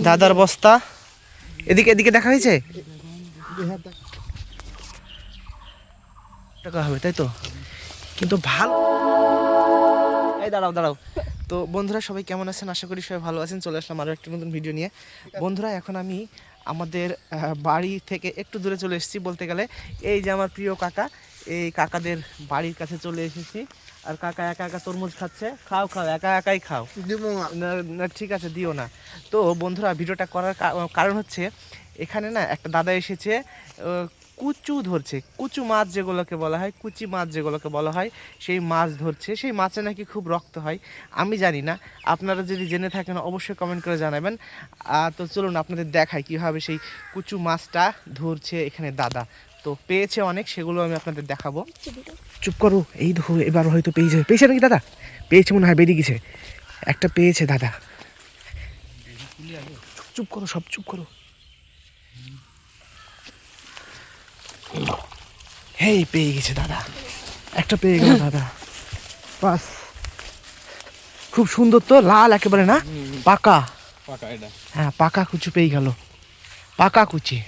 দাদার বস্তা এদিকে এদিকে দেখা হয়েছে টাকা হবে তাই তো, কিন্তু ভালো। এই দাঁড়াও দাঁড়াও। তো বন্ধুরা সবাই কেমন আছেন? আশা করি সবাই ভালো আছেন। চলে আসলাম আরও একটা নতুন ভিডিও নিয়ে। বন্ধুরা এখন আমি আমাদের বাড়ি থেকে একটু দূরে চলে এসেছি বলতে গেলে। এই যে আমার প্রিয় কাকা, এই কাকাদের বাড়ির কাছে চলে এসেছি। আর কাকা একা একা তরমুজ খাচ্ছে। খাও খাও, একা একাই খাও। না ঠিক আছে, দিও না। তো বন্ধুরা ভিডিওটা করার কারণ হচ্ছে এখানে না একটা দাদা এসেছে, কুচু ধরছে। কুচু মাছ যেগুলোকে বলা হয়, কুচি মাছ যেগুলোকে বলা হয়, সেই মাছ ধরছে। সেই মাছে নাকি খুব রক্ত হয়, আমি জানি না। আপনারা যদি জেনে থাকেন অবশ্যই কমেন্ট করে জানাবেন। তো চলুন আপনাদের দেখাই কীভাবে সেই কুচু মাছটা ধরছে এখানে দাদা। তো পেয়েছে অনেক, সেগুলো আমি আপনাদের দেখাবো। চুপ করো, এই দেখো এবার হয়তো পেয়েছে। পেয়েছে নাকি দাদা? পেয়েছে মনে হয়, বেরিয়ে গেছে একটা। পেয়েছে দাদা। চুপ করো, সব চুপ করো। হেই, পেয়ে গেছে দাদা, একটা পেয়ে গেল দাদা। বাস, খুব সুন্দর তো, লাল একেবারে না, পাকা পাকা। এটা হ্যাঁ, পাকা কুচু পেয়ে গেল, পাকা কুচি।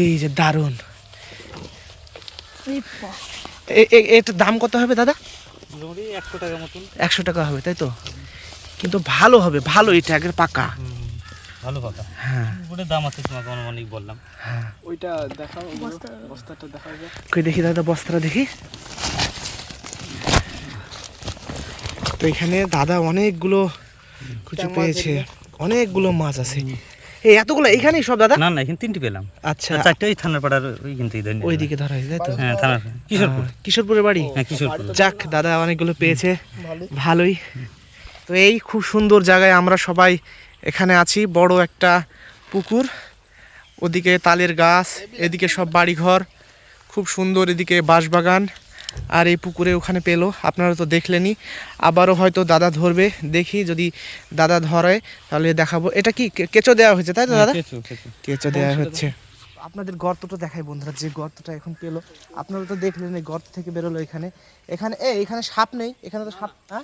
এই যে দারুন। এটার দাম কত হবে দাদা? 100 টাকা মতন। 100 টাকা হবে তাই তো, কিন্তু ভালো হবে, ভালো। এটা আগের পাকা, ভালো পাকা। হ্যাঁ, ওটার দাম আছে তোমাকে অনেক বললাম। হ্যাঁ, ওইটা দেখাও, বস্তাটা দেখাও। কই দেখি দাদা, বস্তাটা দেখি। তো এখানে দাদা অনেকগুলো কুচু পেয়েছে, অনেকগুলো মাছ আছে। এই এতগুলো এইখানেই সব দাদা? না না, এখানে 3টি পেলাম। আচ্ছা, 4টে ওই থানার পাড়ার ওইখান থেকে দেন। ওইদিকে ধরা হয়েছে তাই তো? হ্যাঁ, থানার কিশোরপুর। কিশোরপুরের বাড়ি? হ্যাঁ, কিশোরপুর। যাক, দাদা অনেকগুলো পেয়েছে, ভালোই। তো এই খুব সুন্দর জায়গায় আমরা সবাই এখানে আছি। বড় একটা পুকুর, ওদিকে তালের গাছ, এদিকে সব বাড়িঘর, খুব সুন্দর। এদিকে বাঁশবাগান, আর এই পুকুরে ওখানে পেলো, আপনারা তো দেখলেনই। আবারও হয়তো দাদা ধরবে, দেখি যদি দাদা ধরে তাহলে দেখাবো। এটা কি কেঁচো দেওয়া হয়েছে তাই তো দাদা? কেঁচো দেওয়া হচ্ছে। আপনাদের গর্তটা দেখাই বন্ধুরা, যে গর্তটা এখন পেলো। আপনারা তো দেখলেন এই গর্ত থেকে বেরোলো এখানে। এখানে এখানে সাপ নেই, এখানে তো সাপ, হ্যাঁ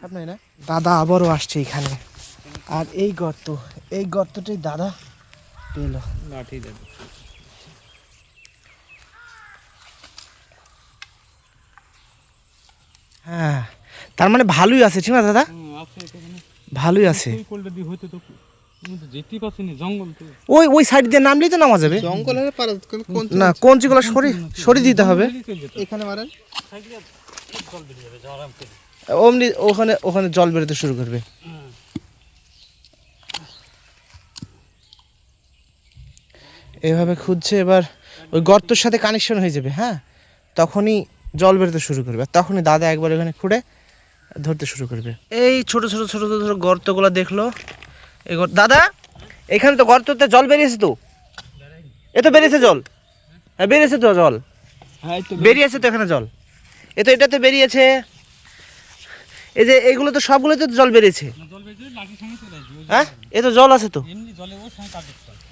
সাপ নেই না? দাদা আবারও আসছে এখানে। আর এই গর্ত, এই গর্তটাই দাদা পেলো। লাঠি দেন। হ্যাঁ, তার মানে ভালোই আছে, ঠিক না দাদা? ভালোই আছে। ওই ওই সাইড দিয়ে নামলেই তো নামা যাবে। না, কঞ্চিগুলো সরিয়ে দিতে হবে। এখানে মারেন, অমনি ওখানে ওখানে জল বেরোতে শুরু করবে। এভাবে খুঁজছে, এবার ওই গর্তের সাথে কানেকশন হয়ে যাবে। হ্যাঁ, তখনই জল বেরোতে শুরু করবে, আর তখনই দাদা একবার এখানে খুঁড়ে ধরতে শুরু করবে। এই ছোট ছোট ছোট ছোট গর্তগুলো দেখলো এই দাদা, এখানে তো গর্ততে জল বেরিয়েছে তো, এ তো বেরিয়েছে জল। হ্যাঁ, বেরিয়েছে তো জল, বেরিয়েছে তো এখানে জল। এটাতে বেরিয়েছে। এই যে এইগুলো তো সবগুলোতে তো জল বেরিয়েছে। হ্যাঁ, এ তো জল আছে তো,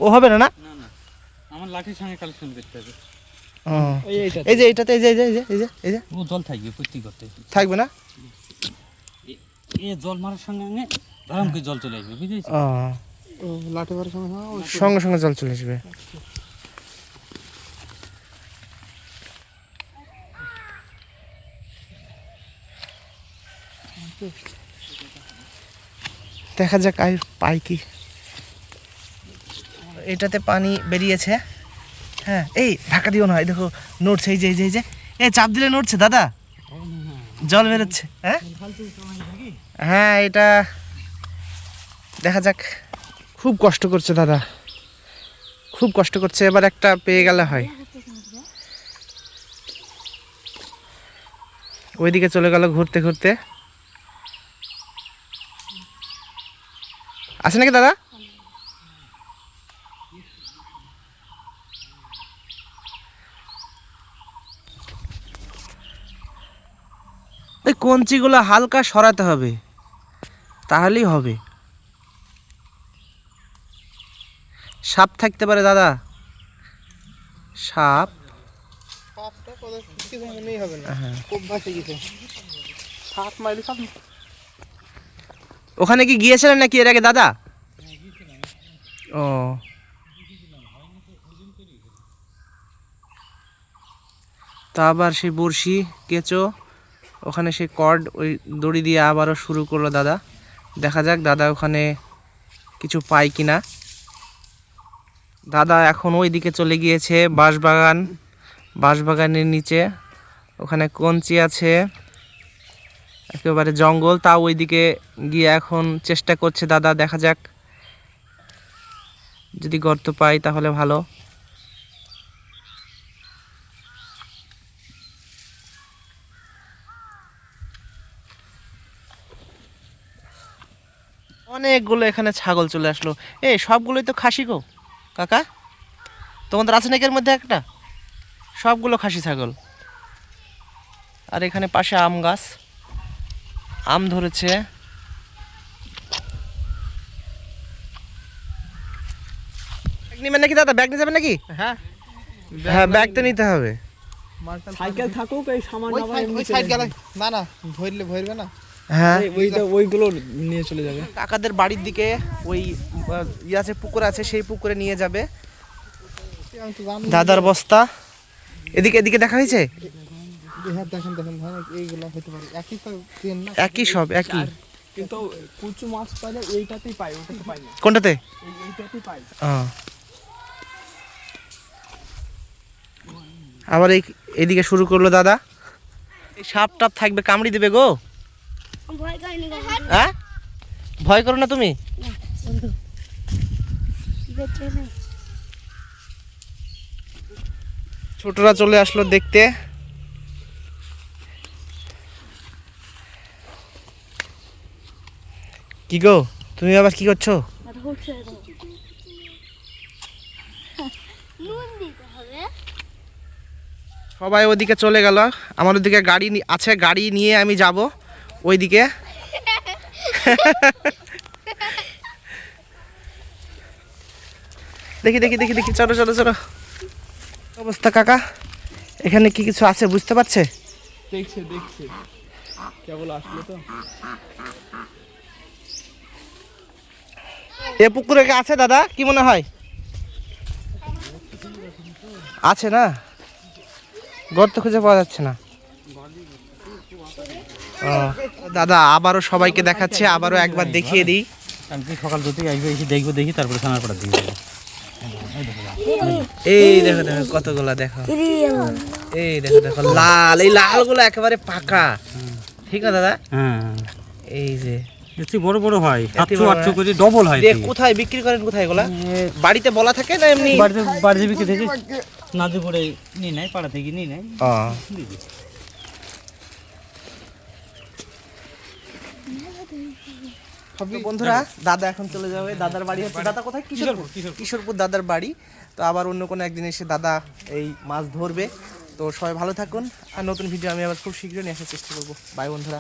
ও হবে না না, আমার লাঠির সঙ্গে কালেকশন করতে হবে। এই যে এইটাতে, এই যে এই যে এই যে এই যে ও জল থাকবে, প্রতি করতে থাকবে না, এ জল মারার সঙ্গে গরম করে জল চলে আসবে, বুঝেছিস? লাঠি মারার সঙ্গে সঙ্গে জল চলে আসবে। দেখা যাক আর পাই কি। এটাতে পানি বেরিয়েছে। হ্যাঁ, এই ঢাকা দিও না, এই দেখো নড়ছে, এই যে এই যে এই যে এই চাপ দিলে নড়ছে দাদা, জল বেরোচ্ছে। হ্যাঁ হ্যাঁ, এটা দেখা যাক। খুব কষ্ট করছে দাদা, খুব কষ্ট করছে। এবার একটা পেয়ে গেলে হয়। ওইদিকে চলে গেল ঘুরতে ঘুরতে। আছে নাকি দাদা? এই কঞ্চিগুলো হালকা সরাতে হবে, তাহলেই হবে। সাপ থাকতে পারে দাদা, সাপ। ওখানে কি গিয়েছিলেন নাকি এর আগে দাদা? ও, তা আবার সেই বড়শি কেঁচো ওখানে সেই কর্ড ওই দড়ি দিয়ে আবারও শুরু করলো দাদা। দেখা যাক দাদা ওখানে কিছু পায় কিনা। দাদা এখন ওই দিকে চলে গিয়েছে বাঁশবাগানের নিচে, ওখানে কঞ্চি আছে, একেবারে জঙ্গল, তাও ওইদিকে গিয়ে এখন চেষ্টা করছে দাদা। দেখা যাক, যদি গর্ত পাই তাহলে ভালো। অনেকগুলো এখানে ছাগল চলে আসলো। এই সবগুলোই তো খাসি গো কাকা, তোমাদের আছে নাকি এর মধ্যে একটা? সবগুলো খাসি ছাগল। আর এখানে পাশে আম গাছ, আম ধরেছে। ব্যাগ নিবেন নাকি দাদা? ব্যাগ নিয়ে যাবেন নাকি? হ্যাঁ হ্যাঁ, ব্যাগ তো নিতে হবে। সাইকেল থাকুক এই সামান্য ওই সাইড গেলে না না ধরলে ভরবে না। হ্যাঁ, ওইগুলো নিয়ে চলে যাবে। কাকাদের বাড়ির দিকে ওই আছে, পুকুর আছে, সেই পুকুরে নিয়ে যাবে। দাদার বস্তা এদিকে এদিকে দেখা হয়েছে। হ্যাঁ দেখেন দেখেন ভাই, এইগুলো হতে পারে একই তো ট্রেন না, একই সব একই। কিন্তু কুচু মাছ পাইলে এইটাতেই পাই, ওটাতে পাই না। কোনটাতে? এইটাতেই পাই। আবার এদিকে শুরু করলো দাদা। এই সাপ টাপ থাকবে, কামড়ি দেবে গো। হ্যাঁ, ভয় করো না তুমি। ছোটরা চলে আসলো দেখতে। কি গো, তুমি আবার কি করছো? সবাই ওদিকে চলে গেল, আমার ওদিকে গাড়ি আছে, গাড়ি নিয়ে আমি যাব ওইদিকে। দেখি দেখি দেখি দেখি, চলো চলো চলো। অবস্থা কাকা, এখানে কি কিছু আছে বুঝতে পারছে? দেখছে দেখছে, কেবল আসলো তো। এ পুকুরে কি আছে দাদা, কি মনে হয়? আছে না, গর্ত খুঁজে পাওয়া যাচ্ছে না। ও, দাদা আবারও সবাইকে দেখাচ্ছে, আবারও একবার দেখিয়ে দিই। কালকে সকাল যদি আসবে, এসে দেখবো, দেখি তারপরে থানার পাড়া দিয়ে যাবো। এই দেখো দেখো কতগুলা, দেখো এই দেখো দেখো লাল, এই লালগুলো একেবারে পাকা, ঠিক না দাদা? হ্যাঁ, এই যে এর বড় বড় হয়, এতে 700-800 করে ডবল হয়। দেখ কোথায় বিক্রি করেন, কোথায় এগুলা? বাড়িতে বলা থাকে না এমনি? বাড়িতে বিক্রি থেকে নাজু করে নিয়ে নেয়, পাড়া থেকে নিয়ে নেয়। তো বন্ধুরা, দাদা এখন চলে যাবে, দাদার বাড়ি হচ্ছে, দাদা কোথায়? কিশোরপুর। কিশোরপুর দাদার বাড়ি। তো আবার অন্য কোনো একদিন এসে দাদা এই মাছ ধরবে। তো সবাই ভালো থাকুন, আর নতুন ভিডিও আমি আবার খুব শীঘ্রই নিয়ে আসার চেষ্টা করবো। বাই বন্ধুরা।